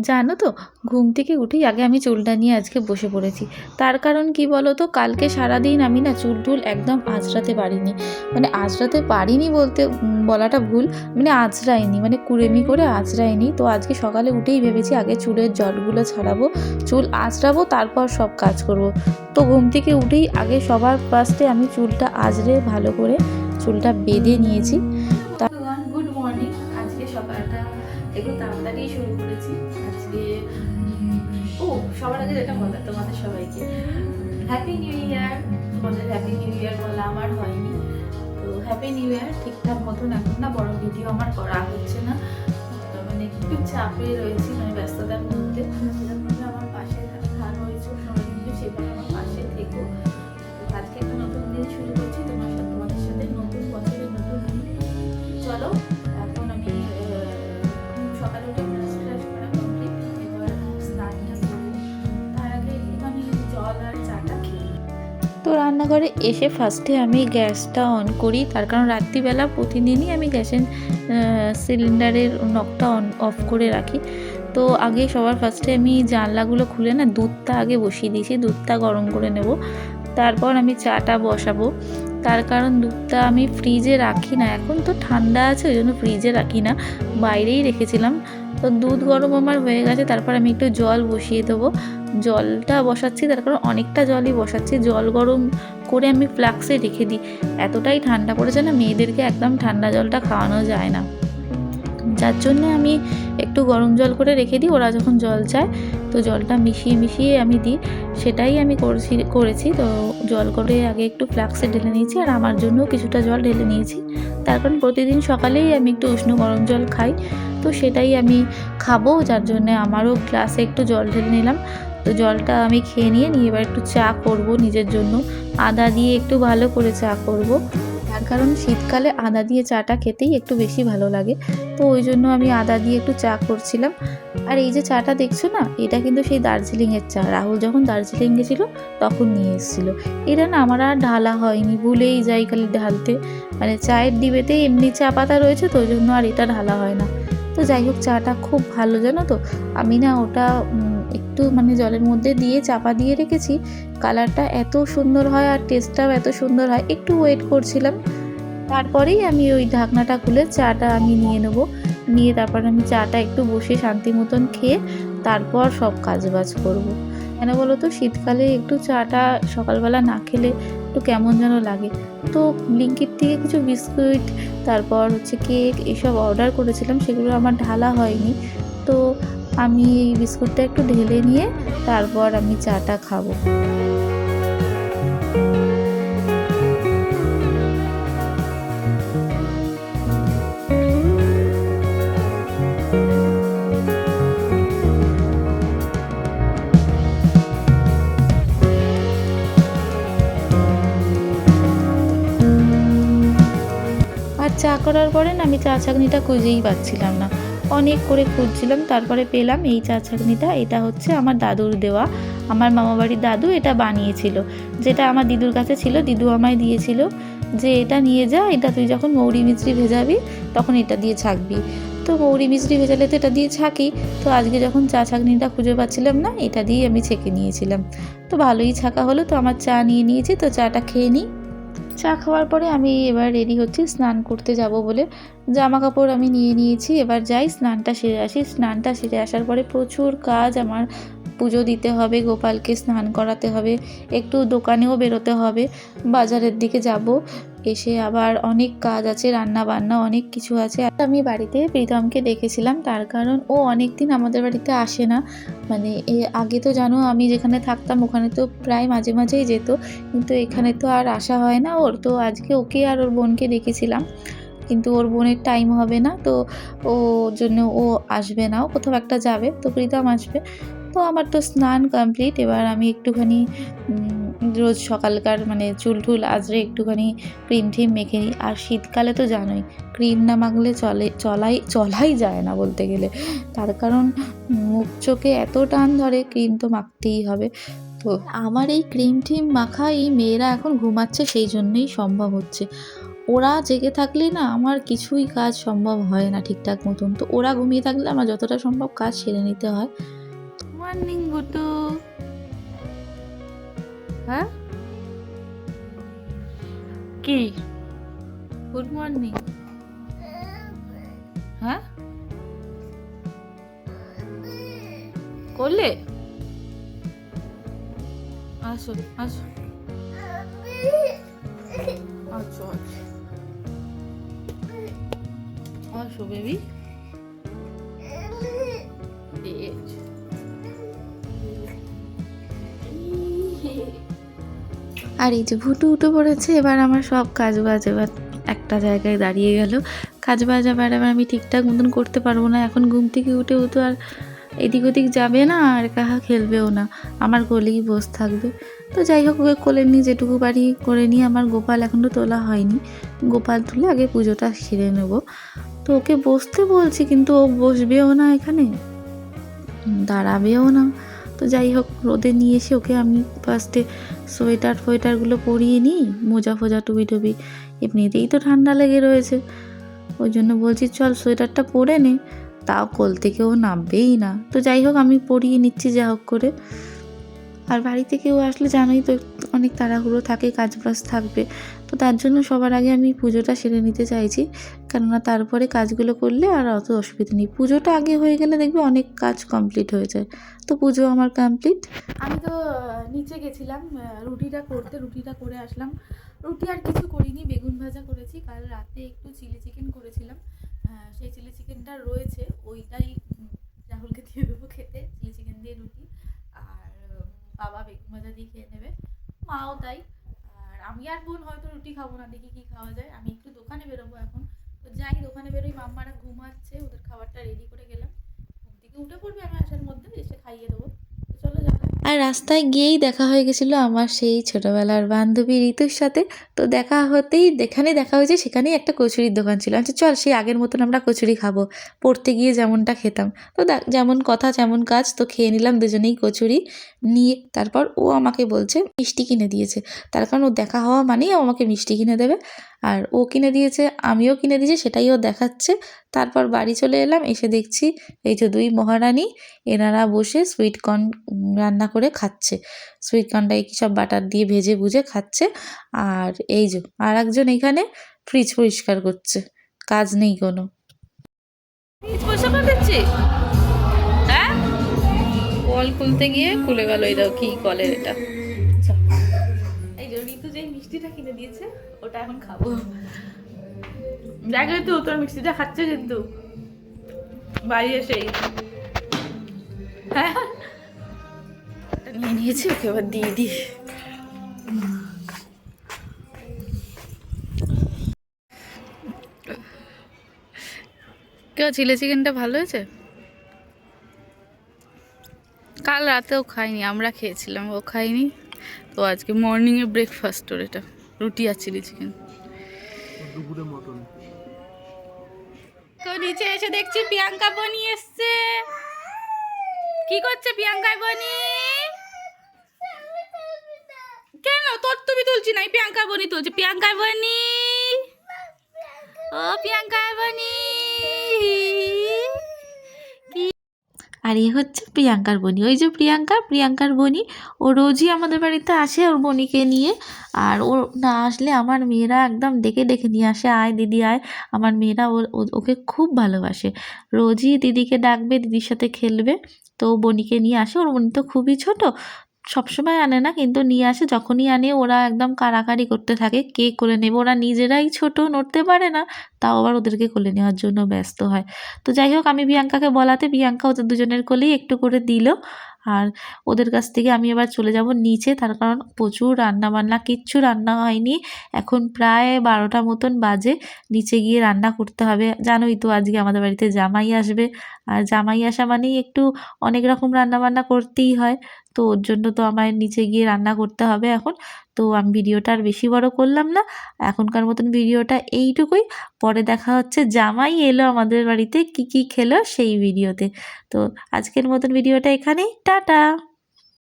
জানো তো, ঘুম থেকে উঠেই আগে আমি চুলটা নিয়ে আজকে বসে পড়েছি। তার কারণ কি বলো তো, কালকে সারাদিন আমি না চুল টুল একদম আঁচড়াতে পারিনি। মানে আঁচড়াতে পারিনি বলতে বলাটা ভুল, মানে আঁচড়াইনি, মানে কুড়েমি করে আঁচড়াইনি। তো আজকে সকালে উঠেই ভেবেছি আগে চুলের জটগুলো ছাড়াবো, চুল আঁচড়াবো, তারপর সব কাজ করব। তো ঘুম থেকে উঠেই আগে সবার ফার্স্টে আমি চুলটা আঁচড়ে ভালো করে চুলটা বেঁধে নিয়েছি। Good morning. আজকে সকালটা একটু তাড়াতাড়ি শুরু করেছি আজকে। ও, সবার আগে যেটা বলা, তোমাদের সবাইকে হ্যাপি নিউ ইয়ার। তোমাদের হ্যাপি নিউ ইয়ার বলা আমার হয়নি, তো হ্যাপি নিউ ইয়ার। ঠিকঠাক মতন এখন না বড় ভিডিও আমার করা হচ্ছে না, মানে একটু চাপে রয়েছি, মানে ব্যস্ততার মধ্যে। সেরকমভাবে আমার পাশে থাকা হয়েছে সবাই, কিন্তু সেভাবে আমার পাশে থেকো। আজকে একটা নতুন দিন শুরু করছি তোমাদের সাথে, নতুন বছরের নতুন দিন। চলো, এখন আমি সকালে উঠে ব্রাশ ট্রাশ করা কমপ্লিট, এবার স্নানটা করবো। তার আগে একটুখানি জল আর চাটা খেয়ে। তো রান্নাঘরে এসে ফার্স্টে আমি গ্যাসটা অন করি, তার কারণ রাত্রিবেলা প্রতিদিনই আমি গ্যাসের সিলিন্ডারের নবটা অফ করে রাখি। তো আগে সবার ফার্স্টে আমি জানলাগুলো খুলে না দুধটা আগে বসিয়ে দিয়েছি, দুধটা গরম করে নেব, তারপর আমি চাটা বসাবো। তার কারণ দুধটা আমি ফ্রিজে রাখি না, এখন তো ঠান্ডা আছে ওই জন্য ফ্রিজে রাখি না, বাইরেই রেখেছিলাম। তো দুধ গরম আমার হয়ে গেছে, তারপর আমি একটু জল বসিয়ে দেবো। জলটা বসাচ্ছি তার কারণ অনেকটা জলই বসাচ্ছি, জল গরম করে আমি ফ্লাক্সে রেখে দিই। এতটাই ঠান্ডা পড়েছে না, মেয়েদেরকে একদম ঠান্ডা জলটা খাওয়ানো যায় না, যার জন্য আমি একটু গরম জল করে রেখে দিই। ওরা যখন জল চায় তো জলটা মিশিয়ে মিশিয়ে আমি দিই, সেটাই আমি করেছি। তো জল করে আগে একটু ফ্লাক্সে ঢেলে নিয়েছি, আর আমার জন্যও কিছুটা জল ঢেলে নিয়েছি। তার কারণ প্রতিদিন সকালেই আমি একটু উষ্ণ গরম জল খাই, তো সেটাই আমি খাবো, যার জন্যে আমারও গ্লাসে একটু জল ঢেলে নিলাম। তো জলটা আমি খেয়ে নিয়ে এবার একটু চা করব নিজের জন্য, আদা দিয়ে একটু ভালো করে চা করব। তার কারণ শীতকালে আদা দিয়ে চাটা খেতেই একটু বেশি ভালো লাগে, তো ওই জন্য আমি আদা দিয়ে একটু চা করছিলাম। আর এই যে চাটা দেখছো না, এটা কিন্তু সেই দার্জিলিংয়ের চা, রাহুল যখন দার্জিলিং গেছিলো তখন নিয়ে এসেছিলো। এটা না আমার আর ঢালা হয়নি, ভুলেই যাই খালি ঢালতে, মানে চায়ের ডিবেতেই এমনি চা পাতা রয়েছে, তো ওই জন্য আর এটা ঢালা হয় না। তো যাই হোক, চাটা খুব ভালো জানো তো। আমি না ওটা একটু মানে জলের মধ্যে দিয়ে চাপা দিয়ে রেখেছি, কালারটা এত সুন্দর হয় আর টেস্টটাও এত সুন্দর হয়। একটু ওয়েট করছিলাম, তারপরেই আমি ওই ঢাকনাটা খুলে চাটা আমি নিয়ে নেব। নিয়ে তারপর আমি চাটা একটু বসে শান্তি মতন খেয়ে তারপর সব কাজবাজ করব। কেন বলো তো, শীতকালে একটু চাটা সকালবেলা না খেলে একটু কেমন যেন লাগে। তো ব্লিঙ্কিট থেকে কিছু বিস্কুট, তারপর হচ্ছে কেক, এসব অর্ডার করেছিলাম, সেগুলো আমার ঢালা হয়নি। তো আমি এই বিস্কুটটা একটু ঢেলে নিয়ে তারপর আমি চাটা খাবো। আর চা করার পরে না আমি চা ছাঁকনিটা খুঁজেই পাচ্ছিলাম না, অনেক করে খুঁজছিলাম, তারপরে পেলাম এই চা ছাঁকনিটা। এটা হচ্ছে আমার দাদুর দেওয়া, আমার মামাবাড়ির দাদু এটা বানিয়েছিল, যেটা আমার দিদুর কাছে ছিল, দিদু আমায় দিয়েছিল যে এটা নিয়ে যা, এটা তুই যখন মৌরি মিছরি ভেজাবি তখন এটা দিয়ে ছাঁকবি। তো মৌরি মিছরি ভেজালে তো এটা দিয়ে ছাঁকি, তো আজকে যখন চা ছাঁকনিটা খুঁজে পাচ্ছিলাম না, এটা দিয়েই আমি ছেঁকে নিয়েছিলাম। তো ভালোই ছাঁকা হলো। তো আমার চা নিয়ে নিয়েছি, তো চাটা খেয়ে নিই। চা খাওয়ার পরে আমি এবার রেডি হচ্ছি স্নান করতে যাব বলে, জামা কাপড় আমি নিয়ে নিয়েছি, এবার যাই স্নানটা সেরে আসি। স্নানটা সেরে আসার পরে প্রচুর কাজ আমার, পুজো দিতে হবে, গোপালকে স্নান করাতে হবে, একটু দোকানেও বেরোতে হবে, বাজারের দিকে যাব, এসে আবার অনেক কাজ আছে, রান্না বান্না অনেক কিছু আছে। আমি বাড়িতে প্রীতমকে দেখেছিলাম, তার কারণ ও অনেক দিন আমাদের বাড়িতে আসে না, মানে আগে তো জানো আমি যেখানে থাকতাম ওখানে তো প্রায় মাঝে মাঝেই যেত, কিন্তু এখানে তো আর আসা হয় না ওর। তো আজকে ওকে আর ওর বোনকে দেখেছিলাম, কিন্তু ওর বোনের টাইম হবে না, তো ওর জন্য ও আসবে না, ও কোথাও একটা যাবে, তো প্রীতম আসবে। তো আমার তো স্নান কমপ্লিট, এবার আমি একটুখানি রোজ সকালকার মানে চুল টুল আঁচড়ে একটুখানি ক্রিম ঠিম মেখে নিই। আর শীতকালে তো জানোই ক্রিম না মাখলে চলাই যায় না বলতে গেলে, তার কারণ মুখ চোখে এত টান ধরে, ক্রিম তো মাখতেই হবে। তো আমার এই ক্রিম টিম মাখা এই মেয়েরা এখন ঘুমাচ্ছে সেই জন্যই সম্ভব হচ্ছে। ওরা জেগে থাকলে না আমার কিছুই কাজ সম্ভব হয় না ঠিকঠাক মতন। তো ওরা ঘুমিয়ে থাকলে আমার যতটা সম্ভব কাজ সেরে নিতে হয়। মর্নিং বুটু। হ্যাঁ কি গুড মর্নিং। হ্যাঁ করলে আসো আসো আচ্ছা আসো বেবি। আর এই যে ভুটু উঠে পড়েছে, এবার আমার সব কাজ বাজ এবার একটা জায়গায় দাঁড়িয়ে গেল। কাজ বাজ আবার আমি ঠিকঠাক মতন করতে পারবো না। এখন ঘুম থেকে উঠে ও তো আর এদিক ওদিক যাবে না, আর কাহা খেলবেও না, আমার কোলেই বসে থাকবে। তো যাই হোক, ওকে কোলে নিয়ে যেটুকু পারি করে নিই। আমার গোপাল এখনও তোলা হয়নি, গোপাল তুলে আগে পুজোটা সেরে নেব। তো ওকে বসতে বলছি, কিন্তু ও বসবেও না, এখানে দাঁড়াবেও না। তো যাই হোক, রোদে নিয়ে এসে ওকে আমি ফার্স্টে সোয়েটারগুলো পরিয়ে নিই, মোজা ফোজা টুপি টুপি, এমনিতেই তো ঠান্ডা লেগে রয়েছে। ওই জন্য বলছি চল সোয়েটারটা পরে নে, তাও কোল থেকে ও নামবেই না। তো যাই হোক, আমি পরিয়ে নিচ্ছি যা হোক করে। আর বাড়িতে কেউ আসলে জানোই তো অনেক তাড়াহুড়ো থাকে, কাজ বাজ থাকবে। তো তার জন্য সবার আগে আমি পুজোটা সেরে নিতে চাইছি, কেননা তারপরে কাজগুলো করলে আর অত অসুবিধা নেই। পুজোটা আগে হয়ে গেলে দেখবে অনেক কাজ কমপ্লিট হয়ে যায়। তো পুজো আমার কমপ্লিট। আমি তো নিচে গেছিলাম রুটিটা করে আসলাম। রুটি আর কিছু করিনি, বেগুন ভাজা করেছি। কাল রাতে একটু চিলি চিকেন করেছিলাম, সেই চিলি চিকেনটা রয়েছে, ওইটাই রাহুলকে দিয়ে দেবো খেতে, চিলি চিকেন দিয়ে রুটি। আর বাবা বেগুন ভাজা দিয়ে খেয়ে নেবে, মাও তাই। আর আমি আর বোন হয়তো রুটি খাবো না, দেখি কি খাওয়া যায়। আমি একটু দোকানে বেরোবো এখন, তো যাই দোকানে বেরোই। মাম্মারা ঘুমাচ্ছে, ওদের খাবারটা রেডি করে গেলাম, ঘুম থেকে উঠে পড়বে, আমি আসার মধ্যে এসে খাইয়ে দেবো। চলো যাও। আর রাস্তায় গিয়েই দেখা হয়ে গেছিলো আমার সেই ছোটোবেলার বান্ধবী ঋতুর সাথে। তো দেখা হতেই যেখানে দেখা হয়েছে সেখানেই একটা কচুরির দোকান ছিল। আচ্ছা চল, সেই আগের মতন আমরা কচুরি খাবো, পড়তে গিয়ে যেমনটা খেতাম। তো যেমন কথা যেমন কাজ, তো খেয়ে নিলাম দুজনেই কচুরি নিয়ে। তারপর ও আমাকে বলছে মিষ্টি কিনে দিয়েছে, তার কারণ ও দেখা হওয়া মানেই ও আমাকে মিষ্টি কিনে দেবে। আর ও কিনে দিয়েছে, আমিও কিনে দিয়েছি, সেটাই ও দেখাচ্ছে। তারপর বাড়ি চলে এলাম, এসে দেখছি এই যে দুই মহারানী, এনারা বসে সুইট কর্ন রান্না করে খাচ্ছে। সুইট কর্নটাকে কি সব বাটার দিয়ে ভেজে ভুজে খাচ্ছে। আর এই যে আর একজন এখানে ফ্রিজ পরিষ্কার করছে, কাজ নেই কোনো। ফ্রিজ পরিষ্কার করে দিচ্ছি, হ্যাঁ কল খুলতে গিয়ে খুলে গেল। এটা কি কলের এটা? এই যে ঋতু যে মিষ্টিটা কিনে দিয়েছে, ওটা এখন খাবো। দেখলে তো তোর মিষ্টিটা খাচ্ছে কিন্তু বাড়ি এসেই। হ্যাঁ নিয়ে নিয়েছি, ওকে এবার দিয়ে দিই। কেউ চিলি চিকেনটা ভালো হয়েছে? কাল রাতেও খাইনি, আমরা খেয়েছিলাম, ও খাইনি। তো আজকে মর্নিংয়ে ব্রেকফাস্ট ওর এটা, রুটি আর চিলি চিকেন। তো নিচে এসে দেখছি প্রিয়াঙ্কা বনি এসছে। কি করছে প্রিয়াঙ্কা বনি? কেন তোর তুমি তুলছি না, প্রিয়াঙ্কা বনি তুলছে। প্রিয়াঙ্কা বনি, ও প্রিয়াঙ্কা বনি। আর এ হচ্ছে প্রিয়াঙ্কার বনি, ওই যে প্রিয়াঙ্কার বনি। ও রোজই আমাদের বাড়িতে আসে ওর বনিকে নিয়ে। আর ও না আসলে আমার মেয়েরা একদম ডেকে ডেকে নিয়ে আসে, আয় দিদি আয়। আমার মেয়েরা ওকে খুব ভালোবাসে, রোজই দিদিকে ডাকবে, দিদির সাথে খেলবে। তো বনিকে নিয়ে আসে, ওর বনি তো খুবই ছোট, সবসময় আনে না, কিন্তু নিয়ে আসে। যখনই আনে ওরা একদম কাড়াকাড়ি করতে থাকে, কে কোলে নেবে। ওরা নিজেরাই ছোট, নড়তে পারে না, তাও আবার ওদেরকে কোলে নেওয়ার জন্য ব্যস্ত হয়। তো যাই হোক, আমি প্রিয়াঙ্কাকে বলাতে প্রিয়াঙ্কা ওদের দুজনের কোলেই একটু করে দিল। আর ওদের কাছ থেকে আমি এবার চলে যাব নিচে, তার কারণ প্রচুর রান্না বান্না, কিচ্ছু রান্না হয়নি। এখন প্রায় 12টা মতন বাজে, নিচে গিয়ে রান্না করতে হবে। জানোই তো আজকে আমাদের বাড়িতে জামাই আসবে, আর জামাই আসা মানেই একটু অনেক রকম রান্না বান্না করতেই হয়। তো ওর জন্য তো আমায় নিচে গিয়ে রান্না করতে হবে এখন। তো আমি ভিডিওটা আর বেশি বড় করলাম না, এখনকার মতন ভিডিওটা এইটুকুই। পরে দেখা হচ্ছে জামাই এলো আমাদের বাড়িতে, কি কি খেলো সেই ভিডিওতে। তো আজকের মতন ভিডিওটা এখানেই, টাটা।